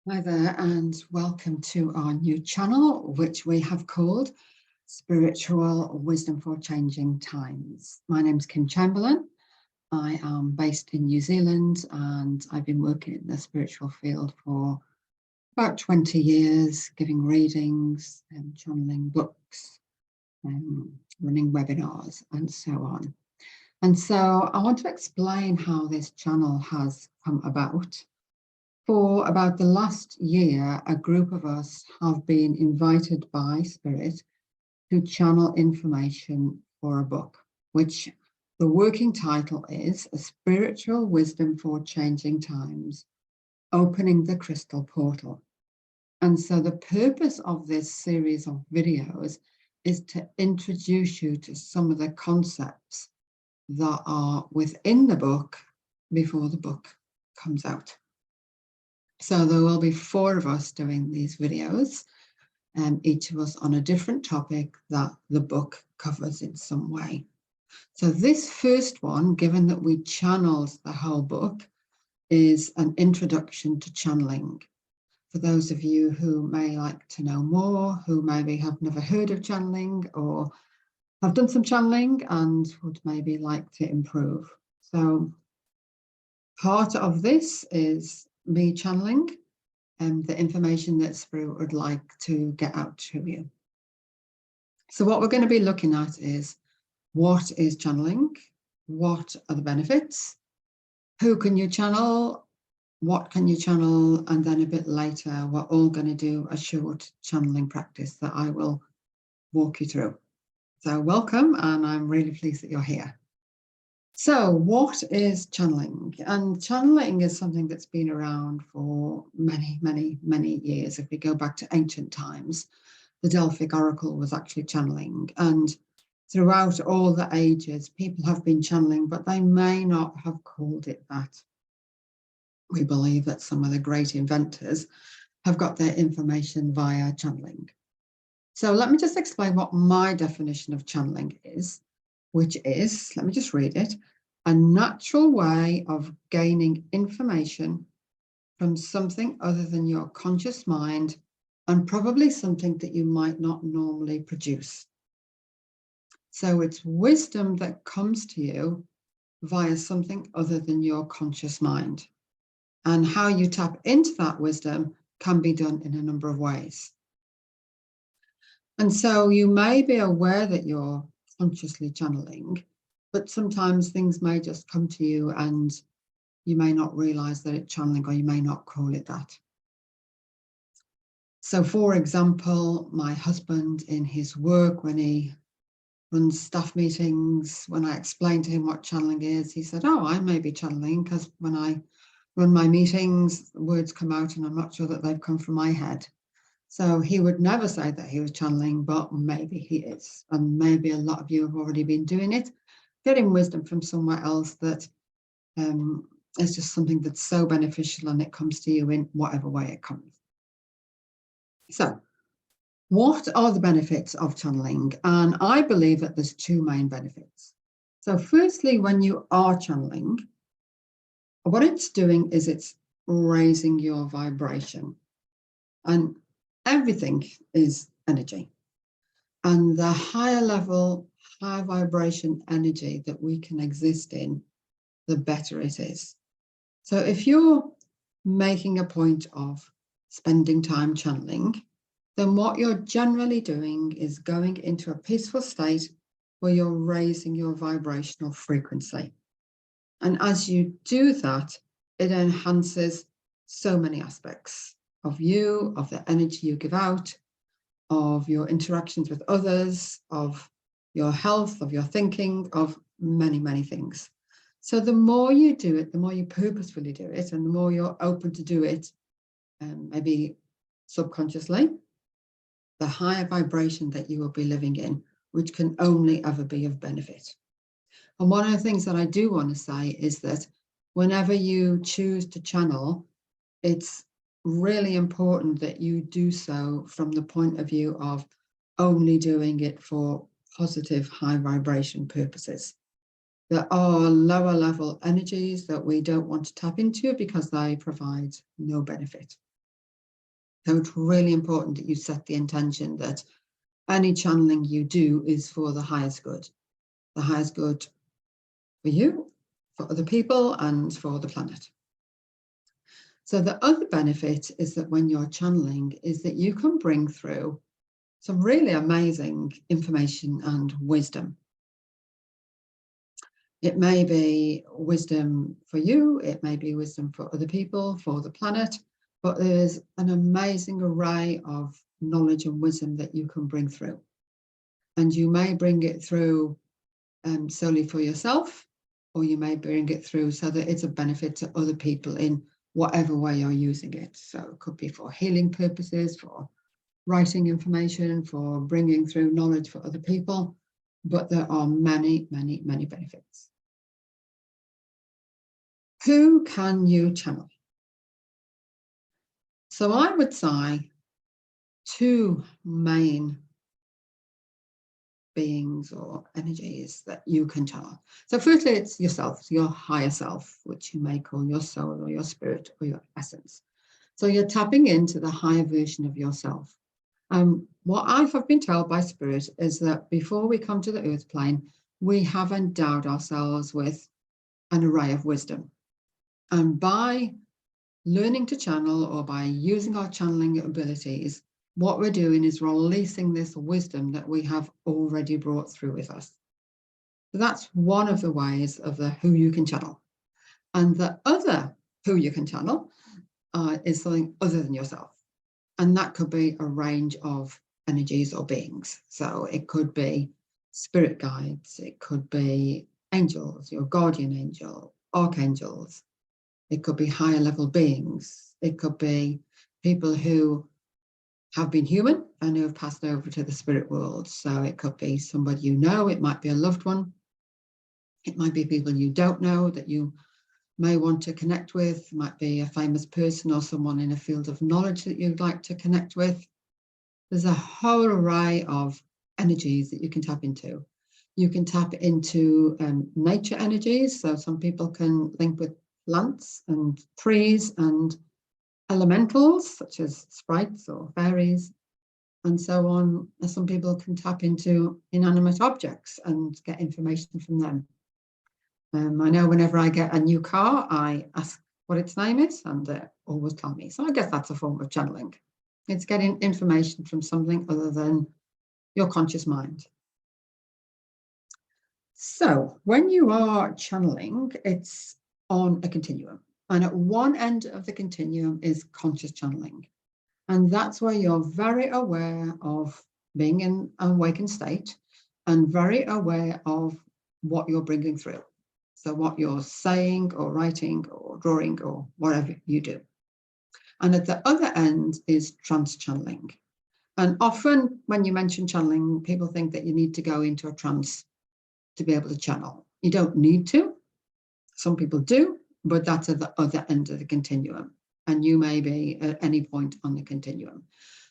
Hi there, and welcome to our new channel, which we have called Spiritual Wisdom for Changing Times. My name's Kim Chamberlain. I am based in New Zealand, and I've been working in the spiritual field for about 20 years, giving readings and channeling books, running webinars, and so on. And so I want to explain how this channel has come about. For about the last year, a group of us have been invited by Spirit to channel information for a book, which the working title is A Spiritual Wisdom for Changing Times, Opening the Crystal Portal. And so the purpose of this series of videos is to introduce you to some of the concepts that are within the book before the book comes out. So there will be 4 of us doing these videos, and each of us on a different topic that the book covers in some way. So this first one, given that we channeled the whole book, is an introduction to channeling. For those of you who may like to know more, who maybe have never heard of channeling or have done some channeling and would maybe like to improve. So part of this is me channeling and the information that Spirit would like to get out to you. So what we're going to be looking at is, what is channeling? What are the benefits? Who can you channel? What can you channel? And then a bit later, we're all going to do a short channeling practice that I will walk you through. So welcome, and I'm really pleased that you're here. So what is channeling? And channeling is something that's been around for many, many, many years. If we go back to ancient times, the Delphic Oracle was actually channeling. And throughout all the ages, people have been channeling, but they may not have called it that. We believe that some of the great inventors have got their information via channeling. So let me just explain what my definition of channeling is, which is, let me just read it, a natural way of gaining information from something other than your conscious mind, and probably something that you might not normally produce. So it's wisdom that comes to you via something other than your conscious mind. And how you tap into that wisdom can be done in a number of ways. And so you may be aware that you're consciously channeling, but sometimes things may just come to you and you may not realize that it's channeling, or you may not call it that. So for example, my husband in his work, when he runs staff meetings, when I explained to him what channeling is, he said, oh, I may be channeling because when I run my meetings, words come out and I'm not sure that they've come from my head. So he would never say that he was channeling, but maybe he is. And maybe a lot of you have already been doing it, getting wisdom from somewhere else that is just something that's so beneficial, and it comes to you in whatever way it comes. So what are the benefits of channeling? And I believe that there's 2 main benefits. So firstly, when you are channeling, what it's doing is it's raising your vibration. And everything is energy. And the higher level, high vibration energy that we can exist in, the better it is. So if you're making a point of spending time channeling, then what you're generally doing is going into a peaceful state where you're raising your vibrational frequency. And as you do that, it enhances so many aspects of you, of the energy you give out, of your interactions with others, of your health, of your thinking, of many, many things. So the more you do it, the more you purposefully do it, and the more you're open to do it, maybe subconsciously, the higher vibration that you will be living in, which can only ever be of benefit. And one of the things that I do want to say is that whenever you choose to channel, it's really important that you do so from the point of view of only doing it for positive, high vibration purposes. There are lower level energies that we don't want to tap into because they provide no benefit. So it's really important that you set the intention that any channeling you do is for the highest good for you, for other people, and for the planet. So the other benefit is that when you're channeling is that you can bring through some really amazing information and wisdom. It may be wisdom for you, it may be wisdom for other people, for the planet, but there's an amazing array of knowledge and wisdom that you can bring through. And you may bring it through solely for yourself, or you may bring it through so that it's a benefit to other people in whatever way you're using it. So it could be for healing purposes, for writing information, for bringing through knowledge for other people, but there are many, many, many benefits. Who can you channel? So I would say two main beings or energies that you can channel. So firstly, it's yourself, your higher self, which you may call your soul or your spirit or your essence. So you're tapping into the higher version of yourself. What I have been told by spirit is that before we come to the earth plane, we have endowed ourselves with an array of wisdom. And by learning to channel or by using our channeling abilities, what we're doing is releasing this wisdom that we have already brought through with us. So that's one of the ways of the who you can channel. And the other who you can channel is something other than yourself. And that could be a range of energies or beings. So it could be spirit guides, it could be angels, your guardian angel, archangels. It could be higher level beings. It could be people who have been human and who have passed over to the spirit world. So it could be somebody you know, it might be a loved one. It might be people you don't know that you may want to connect with. It might be a famous person or someone in a field of knowledge that you'd like to connect with. There's a whole array of energies that you can tap into. You can tap into nature energies. So some people can link with plants and trees and elementals such as sprites or fairies and so on. Some people can tap into inanimate objects and get information from them. I know whenever I get a new car, I ask what its name is and they always tell me. So I guess that's a form of channeling. It's getting information from something other than your conscious mind. So when you are channeling, it's on a continuum. And at one end of the continuum is conscious channeling. And that's where you're very aware of being in an awakened state and very aware of what you're bringing through. So what you're saying or writing or drawing or whatever you do. And at the other end is trance channeling. And often when you mention channeling, people think that you need to go into a trance to be able to channel. You don't need to. Some people do, but that's at the other end of the continuum. And you may be at any point on the continuum.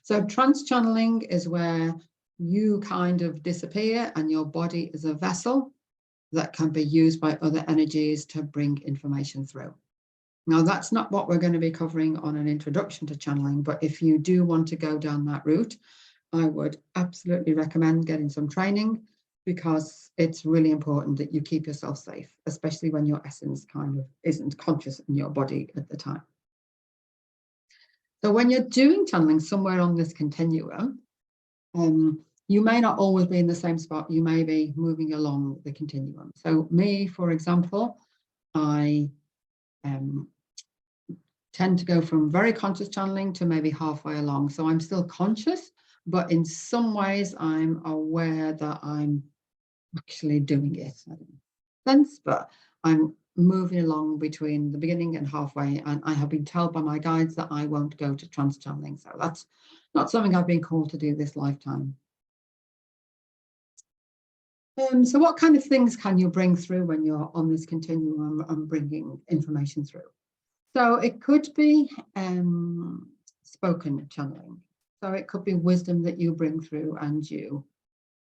So trance channeling is where you kind of disappear and your body is a vessel that can be used by other energies to bring information through. Now, that's not what we're going to be covering on an introduction to channeling, but if you do want to go down that route, I would absolutely recommend getting some training because it's really important that you keep yourself safe, especially when your essence kind of isn't conscious in your body at the time. So when you're doing channeling somewhere on this continuum, you may not always be in the same spot. You may be moving along the continuum. So me, for example, I tend to go from very conscious channeling to maybe halfway along. So I'm still conscious, but in some ways I'm aware that I'm actually doing it. I don't know sense, but I'm moving along between the beginning and halfway, and I have been told by my guides that I won't go to trance channeling. So that's not something I've been called to do this lifetime. So what kind of things can you bring through when you're on this continuum and bringing information through? So it could be spoken channeling. So it could be wisdom that you bring through and you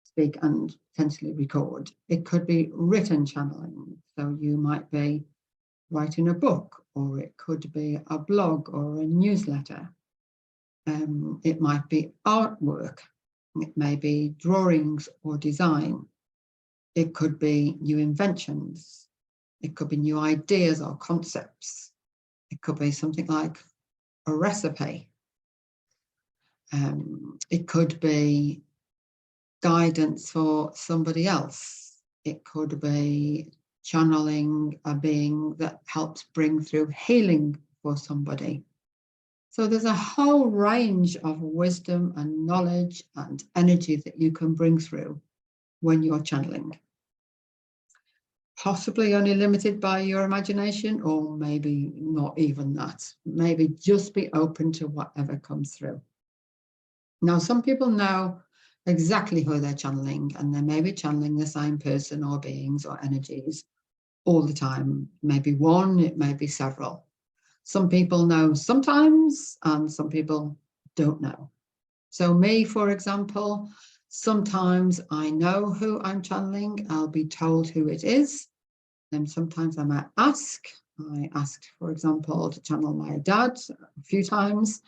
speak and potentially record. It could be written channeling. So you might be writing a book, or it could be a blog or a newsletter. It might be artwork. It may be drawings or design. It could be new inventions. It could be new ideas or concepts. It could be something like a recipe. It could be guidance for somebody else. It could be channeling a being that helps bring through healing for somebody. So there's a whole range of wisdom and knowledge and energy that you can bring through when you're channeling. Possibly only limited by your imagination, or maybe not even that. Maybe just be open to whatever comes through. Now, some people know exactly who they're channeling, and they may be channeling the same person or beings or energies all the time. Maybe one, it may be several. Some people know sometimes, and some people don't know. So me, for example, sometimes I know who I'm channeling. I'll be told who it is. And sometimes I might ask. I asked, for example, to channel my dad a few times.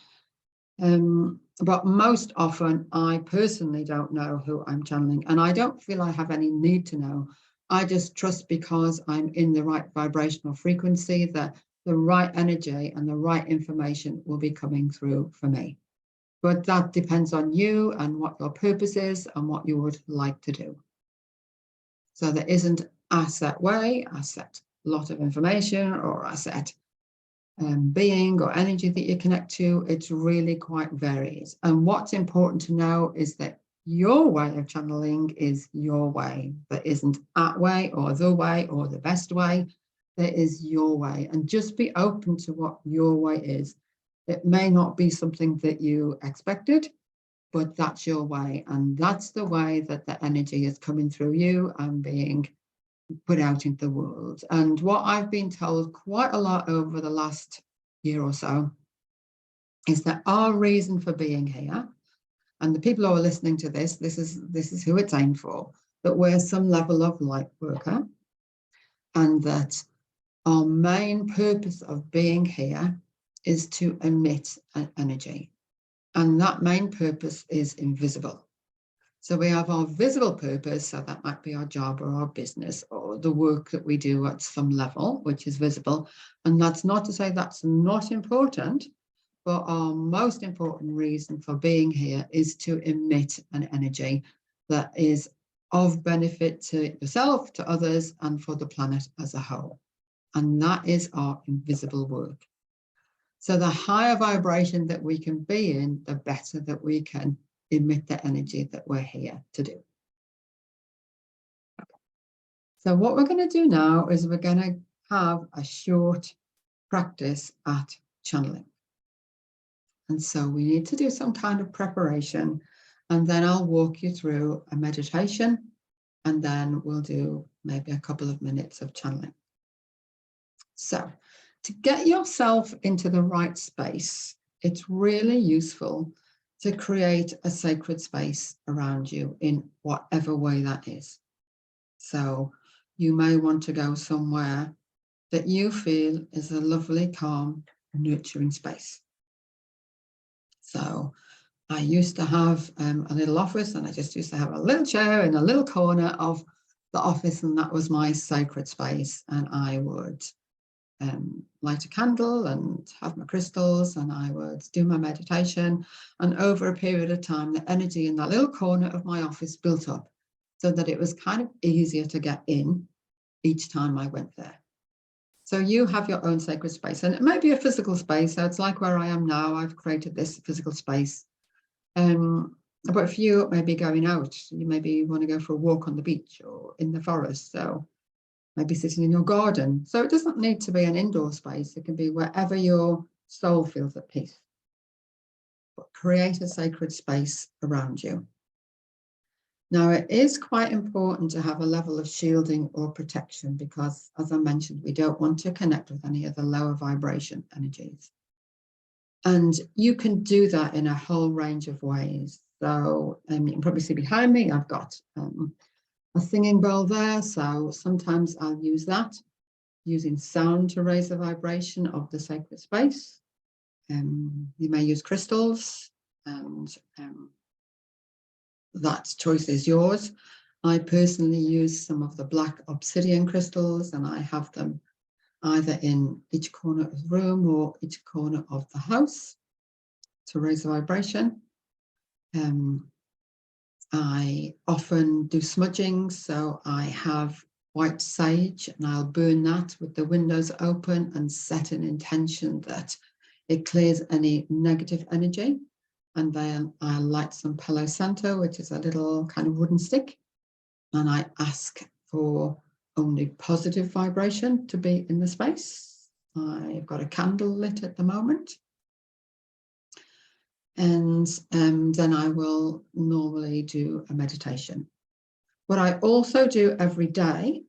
But most often, I personally don't know who I'm channeling, and I don't feel I have any need to know. I just trust, because I'm in the right vibrational frequency, that the right energy and the right information will be coming through for me. But that depends on you and what your purpose is and what you would like to do. So there isn't a set way, a set lot of information, or a set being or energy that you connect to. It's really quite varied. And what's important to know is that your way of channeling is your way. There isn't a way or the best way. There is your way. And just be open to what your way is. It may not be something that you expected, but that's your way. And that's the way that the energy is coming through you and being put out into the world. And what I've been told quite a lot over the last year or so is that our reason for being here, and the people who are listening to this is who it's aimed for, that we're some level of light worker, and that our main purpose of being here is to emit an energy. And that main purpose is invisible. So we have our visible purpose, so that might be our job or our business or the work that we do at some level, which is visible. And that's not to say that's not important, but our most important reason for being here is to emit an energy that is of benefit to yourself, to others, and for the planet as a whole. And that is our invisible work. So the higher vibration that we can be in, the better that we can emit the energy that we're here to do. Okay. So what we're going to do now is we're going to have a short practice at channeling. And so we need to do some kind of preparation, and then I'll walk you through a meditation, and then we'll do maybe a couple of minutes of channeling. So to get yourself into the right space, it's really useful to create a sacred space around you in whatever way that is. So you may want to go somewhere that you feel is a lovely, calm, nurturing space. So I used to have a little office, and I just used to have a little chair in a little corner of the office, and that was my sacred space. And I would light a candle and have my crystals, and I would do my meditation. And over a period of time, the energy in that little corner of my office built up so that it was kind of easier to get in each time I went there. So you have your own sacred space, and it may be a physical space. So it's like where I am now. I've created this physical space. But if you may be going out, you maybe want to go for a walk on the beach or in the forest. So maybe sitting in your garden. So it doesn't need to be an indoor space. It can be wherever your soul feels at peace. But create a sacred space around you. Now, it is quite important to have a level of shielding or protection because, as I mentioned, we don't want to connect with any of the lower vibration energies. And you can do that in a whole range of ways. So you can probably see behind me, I've got a singing bowl there. So sometimes I'll use that, using sound to raise the vibration of the sacred space. You may use crystals. and that choice is yours. I personally use some of the black obsidian crystals, and I have them either in each corner of the room or each corner of the house to raise the vibration. I often do smudging, so I have white sage and I'll burn that with the windows open and set an intention that it clears any negative energy. And then I'll light some Palo Santo, which is a little kind of wooden stick, and I ask for only positive vibration to be in the space. I've got a candle lit at the moment. And then I will normally do a meditation. What I also do every day,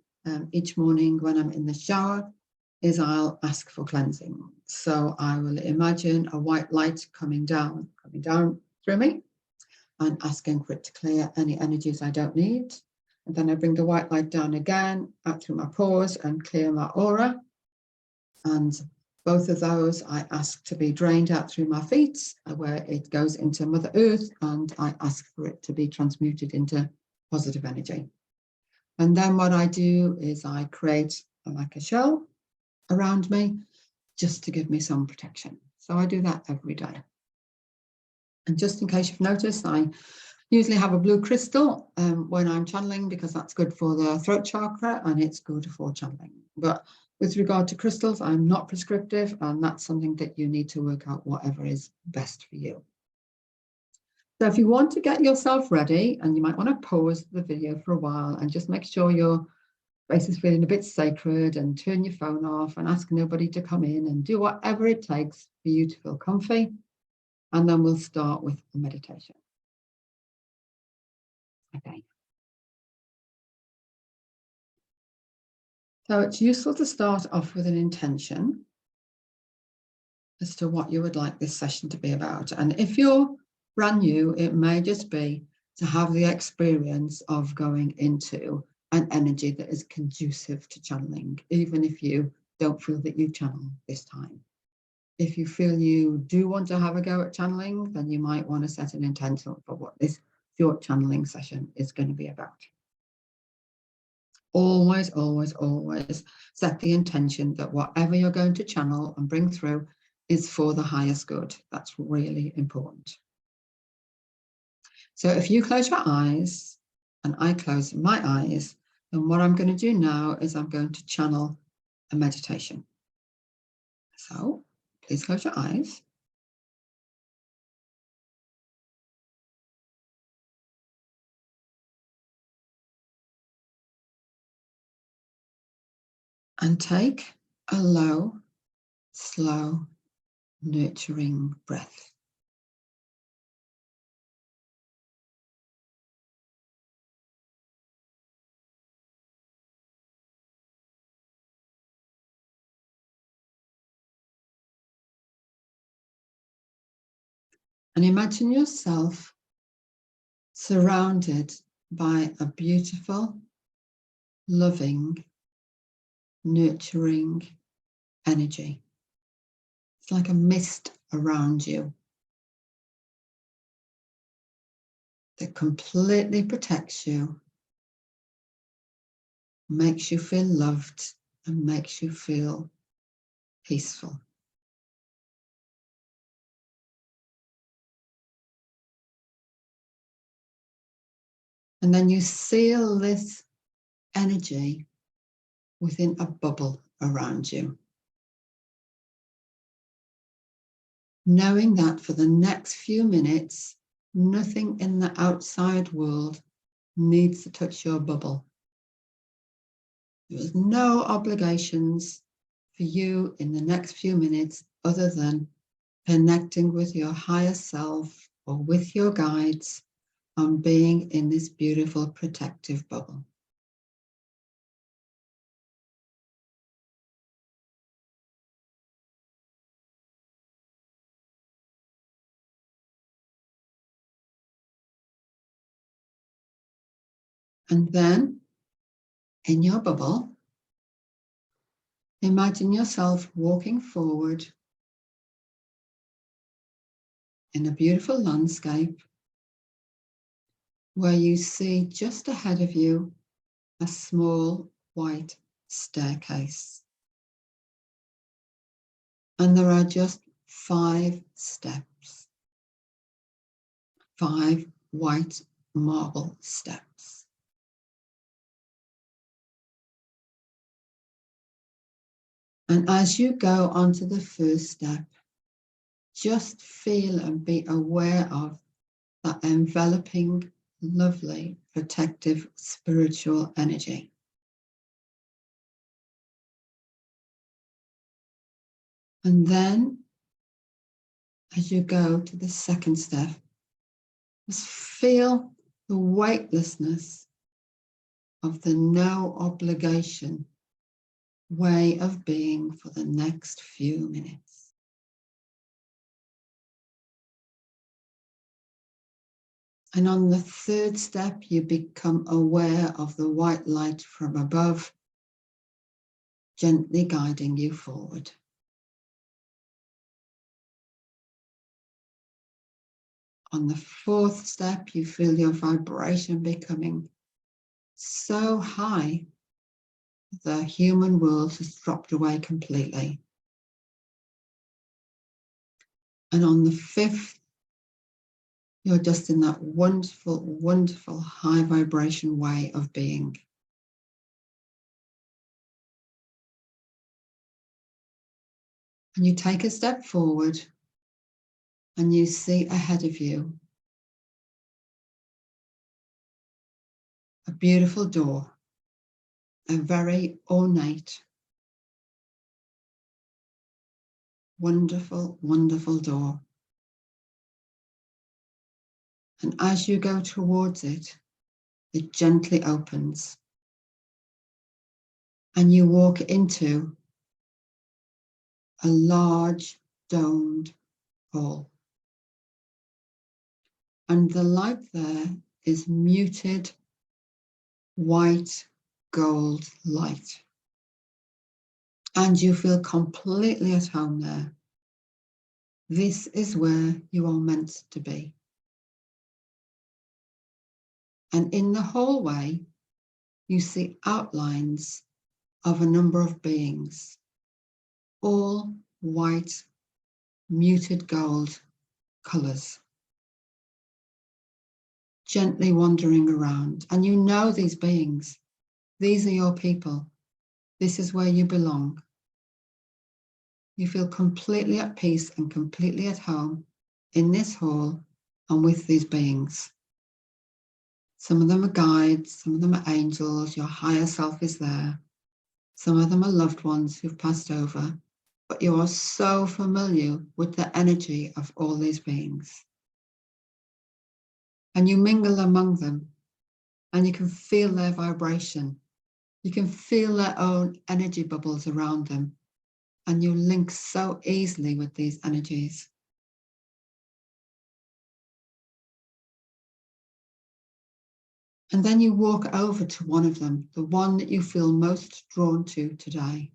each morning when I'm in the shower, is I'll ask for cleansing. So I will imagine a white light coming down through me and asking for it to clear any energies I don't need. And then I bring the white light down again, out through my pores and clear my aura. And both of those I ask to be drained out through my feet, where it goes into Mother Earth, and I ask for it to be transmuted into positive energy. And then what I do is I create like a shell around me just to give me some protection. So I do that every day. And just in case you've noticed, I usually have a blue crystal when I'm channeling, because that's good for the throat chakra and it's good for channeling. But with regard to crystals, I'm not prescriptive, and that's something that you need to work out whatever is best for you. So if you want to get yourself ready, and you might want to pause the video for a while and just make sure your space is feeling a bit sacred, and turn your phone off and ask nobody to come in, and do whatever it takes for you to feel comfy. And then we'll start with a meditation. Okay. So it's useful to start off with an intention as to what you would like this session to be about. And if you're brand new, it may just be to have the experience of going into an energy that is conducive to channeling, even if you don't feel that you channel this time. If you feel you do want to have a go at channeling, then you might want to set an intention for what this short channeling session is going to be about. Always, always, always set the intention that whatever you're going to channel and bring through is for the highest good. That's really important. So if you close your eyes and I close my eyes, then what I'm going to do now is I'm going to channel a meditation. So please close your eyes. And take a low, slow, nurturing breath. And imagine yourself surrounded by a beautiful, loving, nurturing energy. It's like a mist around you that completely protects you, makes you feel loved, and makes you feel peaceful. And then you seal this energy within a bubble around you, knowing that for the next few minutes, nothing in the outside world needs to touch your bubble. There's no obligations for you in the next few minutes other than connecting with your higher self or with your guides and being in this beautiful protective bubble. And then in your bubble, imagine yourself walking forward in a beautiful landscape where you see just ahead of you a small white staircase. And there are just 5 steps, 5 white marble steps. And as you go onto the first step, just feel and be aware of that enveloping, lovely, protective, spiritual energy. And then, as you go to the second step, just feel the weightlessness of the no obligation way of being for the next few minutes. And on the third step, you become aware of the white light from above, gently guiding you forward. On the fourth step, you feel your vibration becoming so high, the human world has dropped away completely. And on the fifth, you're just in that wonderful, wonderful high vibration way of being. And you take a step forward and you see ahead of you a beautiful door, a very ornate, wonderful, wonderful door. And as you go towards it, it gently opens. And you walk into a large domed hall. And the light there is muted white gold light. And you feel completely at home there. This is where you are meant to be. And in the hallway, you see outlines of a number of beings, all white, muted gold colours, gently wandering around. And you know these beings. These are your people. This is where you belong. You feel completely at peace and completely at home in this hall and with these beings. Some of them are guides, some of them are angels, your higher self is there. Some of them are loved ones who've passed over, but you are so familiar with the energy of all these beings. And you mingle among them, and you can feel their vibration. You can feel their own energy bubbles around them, and you link so easily with these energies. And then you walk over to one of them, the one that you feel most drawn to today.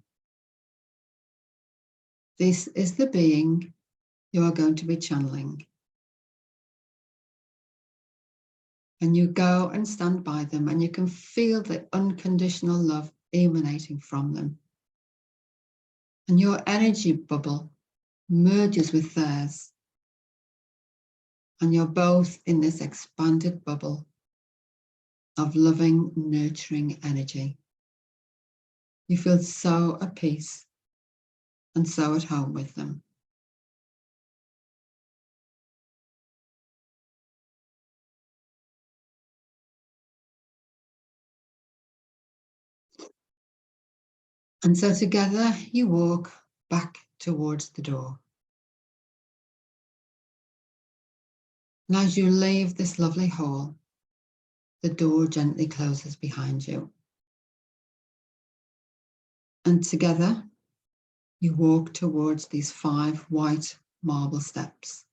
This is the being you are going to be channeling. And you go and stand by them, and you can feel the unconditional love emanating from them. And your energy bubble merges with theirs. And you're both in this expanded bubble of loving, nurturing energy. You feel so at peace and so at home with them. And so together you walk back towards the door. And as you leave this lovely hall, the door gently closes behind you. And together you walk towards these 5 white marble steps,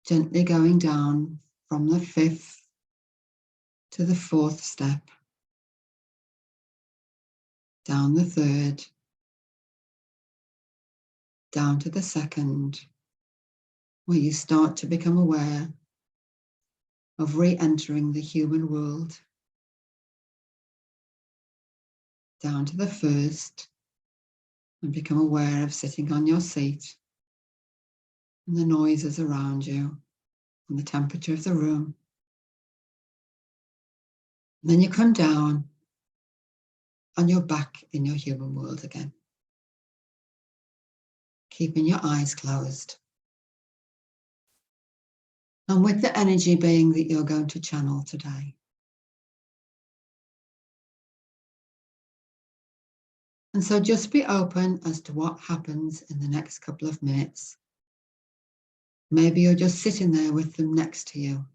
gently going down from the 5th to the 4th step, down the 3rd, down to the second, where you start to become aware of re-entering the human world, down to the first, and become aware of sitting on your seat and the noises around you and the temperature of the room. And then you come down and you're back in your human world again, keeping your eyes closed. And with the energy being that you're going to channel today. And so just be open as to what happens in the next couple of minutes. Maybe you're just sitting there with them next to you.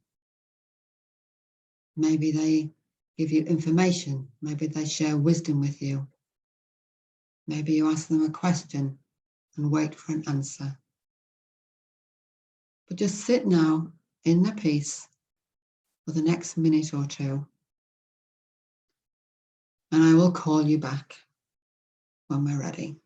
Maybe they give you information. Maybe they share wisdom with you. Maybe you ask them a question and wait for an answer. But just sit now in the peace for the next minute or two. And I will call you back when we're ready.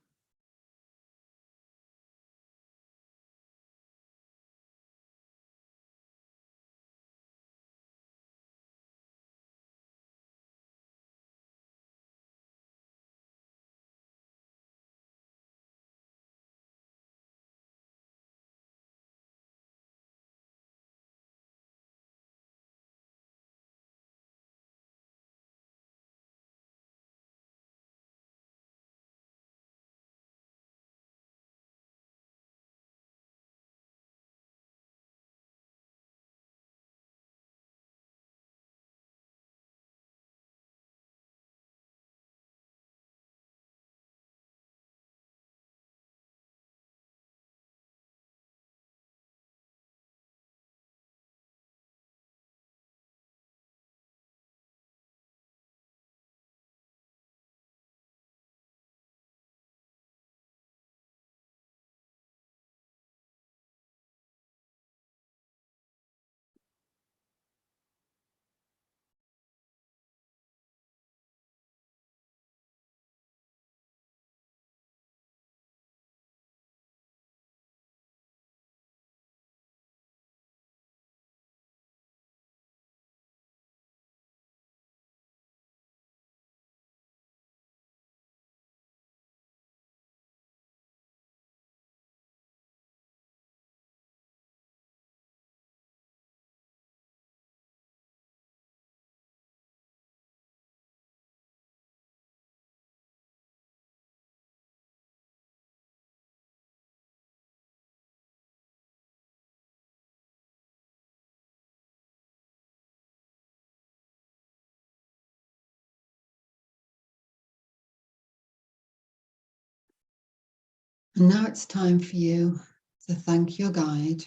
And now it's time for you to thank your guide,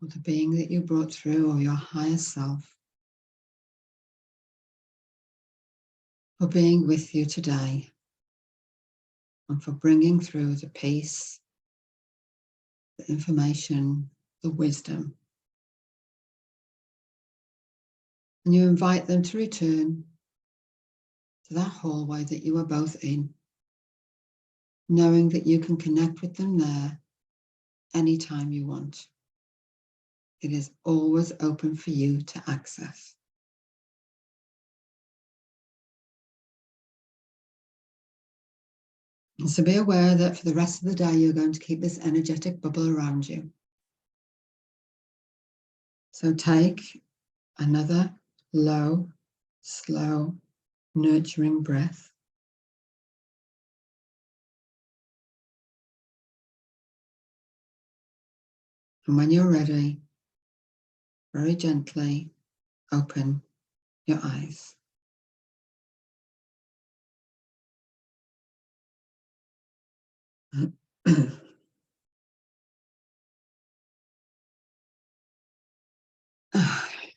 or the being that you brought through, or your higher self, for being with you today and for bringing through the peace, the information, the wisdom. And you invite them to return to that hallway that you were both in, knowing that you can connect with them there anytime you want. It is always open for you to access. And so be aware that for the rest of the day, you're going to keep this energetic bubble around you. So take another low, slow, nurturing breath. And when you're ready, very gently open your eyes.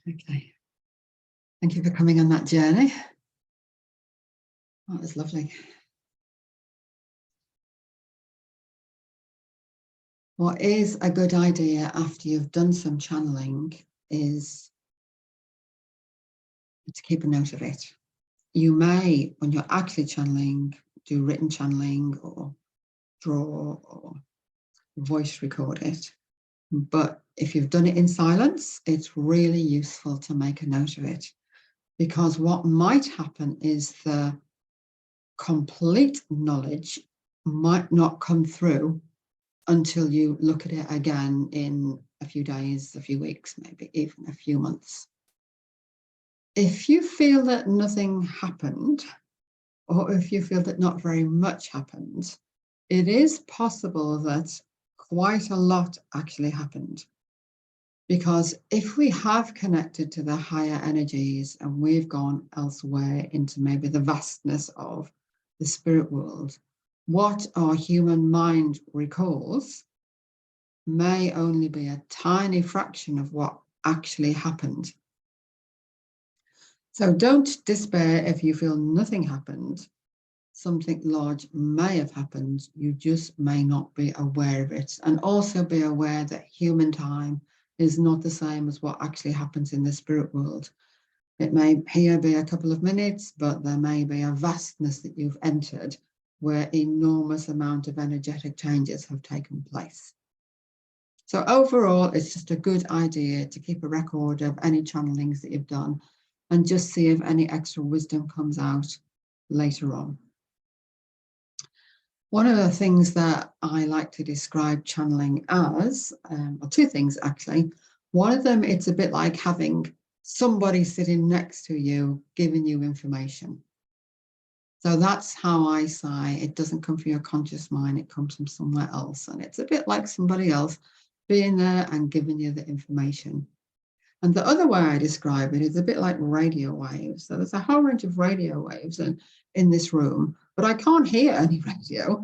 Okay. Thank you for coming on that journey. That was lovely. What is a good idea after you've done some channeling is to keep a note of it. You may, when you're actually channeling, do written channeling or draw or voice record it. But if you've done it in silence, it's really useful to make a note of it, because what might happen is the complete knowledge might not come through until you look at it again in a few days, a few weeks, maybe even a few months. If you feel that nothing happened, or if you feel that not very much happened, it is possible that quite a lot actually happened. Because if we have connected to the higher energies and we've gone elsewhere into maybe the vastness of the spirit world, what our human mind recalls may only be a tiny fraction of what actually happened. So don't despair if you feel nothing happened. Something large may have happened. You just may not be aware of it. And also be aware that human time is not the same as what actually happens in the spirit world. It may here be a couple of minutes, but there may be a vastness that you've entered where enormous amount of energetic changes have taken place. So overall, it's just a good idea to keep a record of any channelings that you've done and just see if any extra wisdom comes out later on. One of the things that I like to describe channeling as, or two things actually. One of them, it's a bit like having somebody sitting next to you giving you information. So that's how I say it doesn't come from your conscious mind, it comes from somewhere else. And it's a bit like somebody else being there and giving you the information. And the other way I describe it is a bit like radio waves. So there's a whole range of radio waves in this room, but I can't hear any radio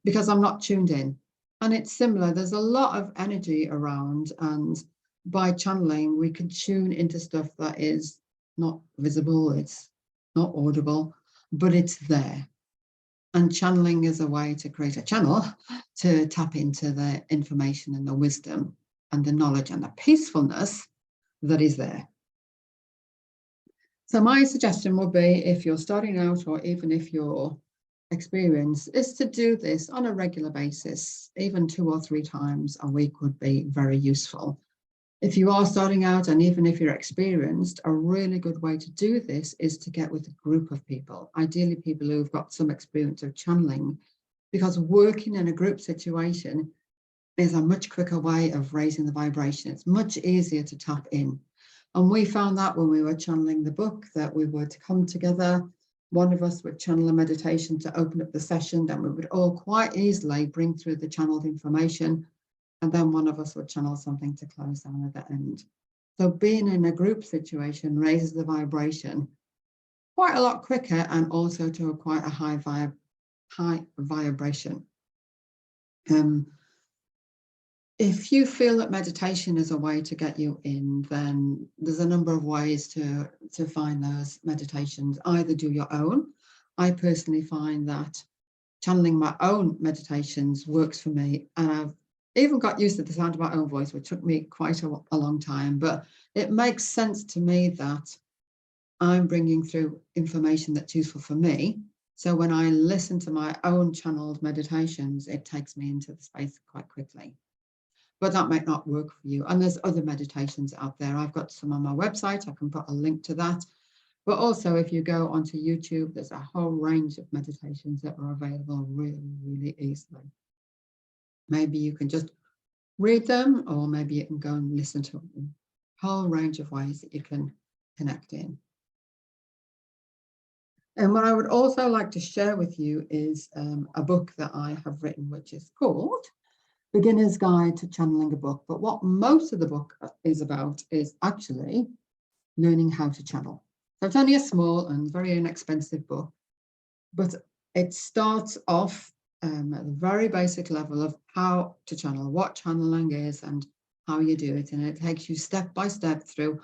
because I'm not tuned in. And it's similar. There's a lot of energy around, and by channeling, we can tune into stuff that is not visible, it's not audible, but it's there. And channeling is a way to create a channel to tap into the information and the wisdom and the knowledge and the peacefulness that is there. So my suggestion would be, if you're starting out or even if you're experienced, is to do this on a regular basis. Even 2 or 3 times a week would be very useful. If you are starting out, and even if you're experienced, a really good way to do this is to get with a group of people, ideally people who've got some experience of channeling, because working in a group situation is a much quicker way of raising the vibration. It's much easier to tap in. And we found that when we were channeling the book, that we would come together, one of us would channel a meditation to open up the session, then we would all quite easily bring through the channeled information, and then one of us would channel something to close down at the end. So being in a group situation raises the vibration quite a lot quicker, and also to quite a high vibration. If you feel that meditation is a way to get you in, then there's a number of ways to find those meditations. Either do your own. I personally find that channeling my own meditations works for me, and I've even got used to the sound of my own voice, which took me quite a long time, but it makes sense to me that I'm bringing through information that's useful for me. So when I listen to my own channeled meditations, it takes me into the space quite quickly. But that might not work for you. And there's other meditations out there. I've got some on my website. I can put a link to that. But also, if you go onto YouTube, there's a whole range of meditations that are available really, really easily. Maybe you can just read them, or maybe you can go and listen to them. A whole range of ways that you can connect in. And what I would also like to share with you is a book that I have written, which is called Beginner's Guide to Channeling a Book. But what most of the book is about is actually learning how to channel. So it's only a small and very inexpensive book, but it starts off at the very basic level of how to channel, what channeling is and how you do it. And it takes you step by step through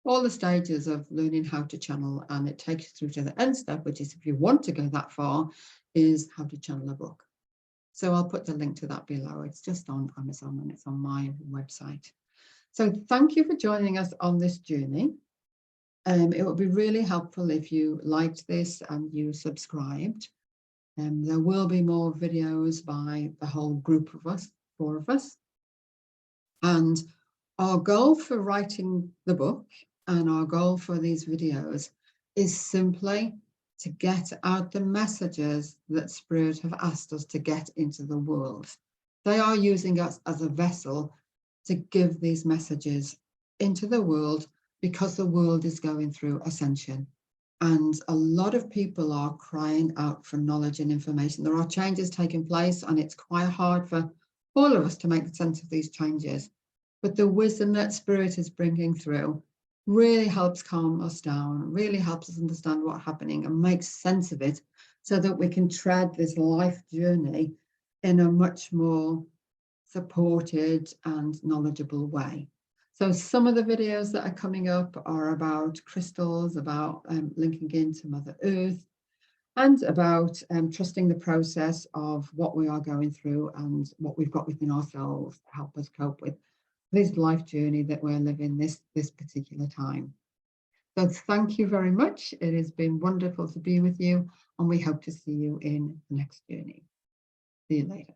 all the stages of learning how to channel. And it takes you through to the end step, which is, if you want to go that far, is how to channel a book. So I'll put the link to that below. It's just on Amazon and it's on my website. So thank you for joining us on this journey. It would be really helpful if you liked this and you subscribed. There will be more videos by the whole group of us, 4 of us. And our goal for writing the book and our goal for these videos is simply to get out the messages that Spirit have asked us to get into the world. They are using us as a vessel to give these messages into the world because the world is going through ascension. And a lot of people are crying out for knowledge and information. There are changes taking place, and it's quite hard for all of us to make sense of these changes. But the wisdom that Spirit is bringing through really helps calm us down, really helps us understand what's happening and make sense of it so that we can tread this life journey in a much more supported and knowledgeable way. So some of the videos that are coming up are about crystals, about linking into Mother Earth, and about trusting the process of what we are going through and what we've got within ourselves to help us cope with this life journey that we're living this particular time. So thank you very much. It has been wonderful to be with you, and we hope to see you in the next journey. See you later.